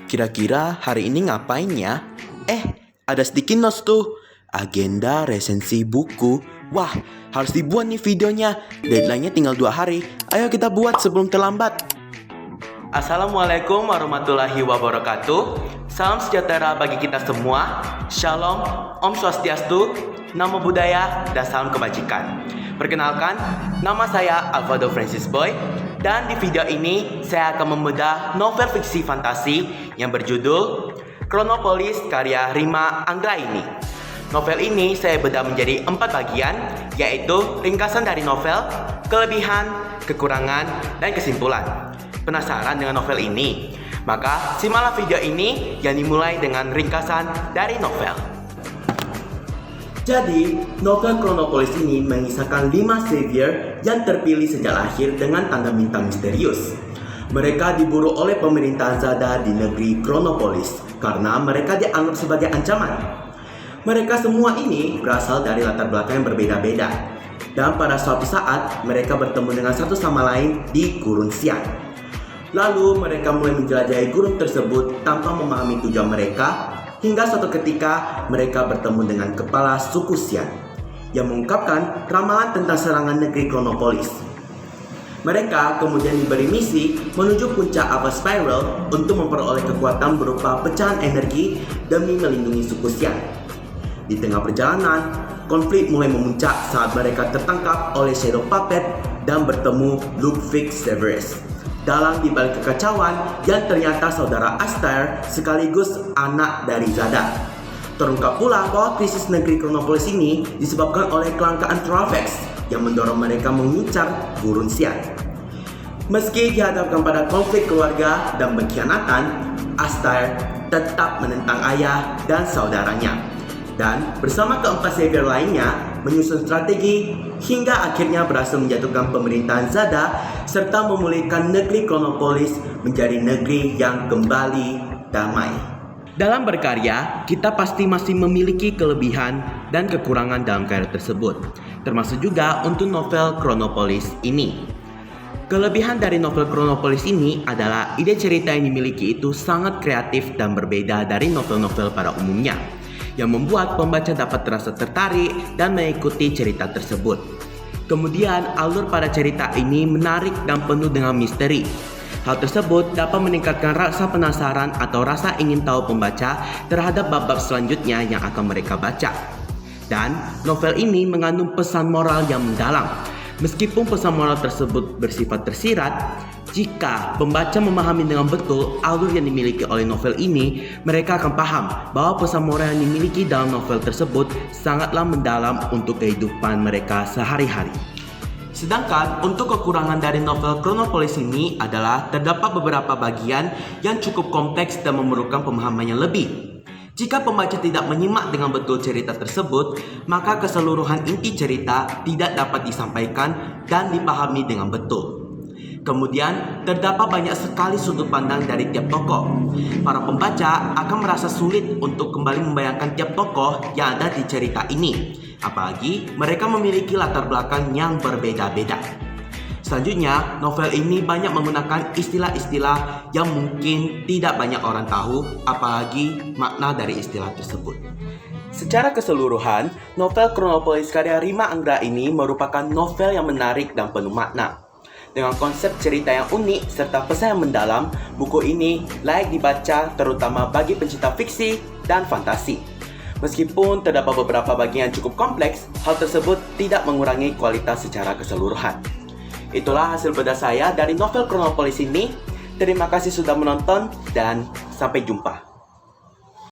Kira-kira hari ini ngapain ya? Ada sedikit notes tuh. Agenda resensi buku. Wah, harus dibuat nih videonya. Deadline-nya tinggal 2 hari. Ayo kita buat sebelum terlambat. Assalamualaikum warahmatullahi wabarakatuh. Salam sejahtera bagi kita semua. Shalom, Om Swastiastu, Namo Buddhaya, dan salam kebajikan. Perkenalkan, nama saya Alvaro Francis Boy. Dan di video ini saya akan membedah novel fiksi fantasi yang berjudul Chronopolis karya Rima Anggraini. Novel ini saya bedah menjadi 4 bagian, yaitu ringkasan dari novel, kelebihan, kekurangan, dan kesimpulan. Penasaran dengan novel ini? Maka simaklah video ini yang dimulai dengan ringkasan dari novel. Jadi, novel Chronopolis ini mengisahkan 5 savior yang terpilih sejak lahir dengan tanda bintang misterius. Mereka diburu oleh pemerintahan Zada di negeri Chronopolis karena mereka dianggap sebagai ancaman. Mereka semua ini berasal dari latar belakang yang berbeda-beda. Dan pada suatu saat, mereka bertemu dengan satu sama lain di Gurun Xian. Lalu mereka mulai menjelajahi gurun tersebut tanpa memahami tujuan mereka. Hingga suatu ketika mereka bertemu dengan kepala suku Xian yang mengungkapkan ramalan tentang serangan negeri Chronopolis. Mereka kemudian diberi misi menuju puncak Ava Spiral untuk memperoleh kekuatan berupa pecahan energi demi melindungi suku Xian. Di tengah perjalanan, konflik mulai memuncak saat mereka tertangkap oleh Shadow Puppet dan bertemu Ludwig Severus. Dalam dibalik kekacauan yang ternyata saudara Astaire sekaligus anak dari Zada. Terungkap pula bahwa krisis negeri Chronopolis ini disebabkan oleh kelangkaan Trollfax yang mendorong mereka mengincar Gurun Xian. Meski dihadapkan pada konflik keluarga dan pengkhianatan, Astaire tetap menentang ayah dan saudaranya. Dan bersama keempat savior lainnya menyusun strategi hingga akhirnya berhasil menjatuhkan pemerintahan Zada serta memulihkan negeri Chronopolis menjadi negeri yang kembali damai. Dalam berkarya, kita pasti masih memiliki kelebihan dan kekurangan dalam karya tersebut, termasuk juga untuk novel Chronopolis ini. Kelebihan dari novel Chronopolis ini adalah ide cerita yang dimiliki itu sangat kreatif dan berbeda dari novel-novel pada umumnya, yang membuat pembaca dapat terasa tertarik dan mengikuti cerita tersebut. Kemudian, alur pada cerita ini menarik dan penuh dengan misteri. Hal tersebut dapat meningkatkan rasa penasaran atau rasa ingin tahu pembaca terhadap bab-bab selanjutnya yang akan mereka baca. Dan, novel ini mengandung pesan moral yang mendalam. Meskipun pesan moral tersebut bersifat tersirat, jika pembaca memahami dengan betul alur yang dimiliki oleh novel ini, mereka akan paham bahwa pesan moral yang dimiliki dalam novel tersebut sangatlah mendalam untuk kehidupan mereka sehari-hari. Sedangkan untuk kekurangan dari novel Chronopolis ini adalah terdapat beberapa bagian yang cukup kompleks dan memerlukan pemahaman yang lebih. Jika pembaca tidak menyimak dengan betul cerita tersebut, maka keseluruhan inti cerita tidak dapat disampaikan dan dipahami dengan betul. Kemudian, terdapat banyak sekali sudut pandang dari tiap tokoh. Para pembaca akan merasa sulit untuk kembali membayangkan tiap tokoh yang ada di cerita ini, apalagi mereka memiliki latar belakang yang berbeda-beda. Selanjutnya, novel ini banyak menggunakan istilah-istilah yang mungkin tidak banyak orang tahu, apalagi makna dari istilah tersebut. Secara keseluruhan, novel Chronopolis karya Rima Anggraini merupakan novel yang menarik dan penuh makna. Dengan konsep cerita yang unik serta pesan yang mendalam, buku ini layak dibaca terutama bagi pencinta fiksi dan fantasi. Meskipun terdapat beberapa bagian yang cukup kompleks, hal tersebut tidak mengurangi kualitas secara keseluruhan. Itulah hasil bedah saya dari novel Chronopolis ini. Terima kasih sudah menonton dan sampai jumpa.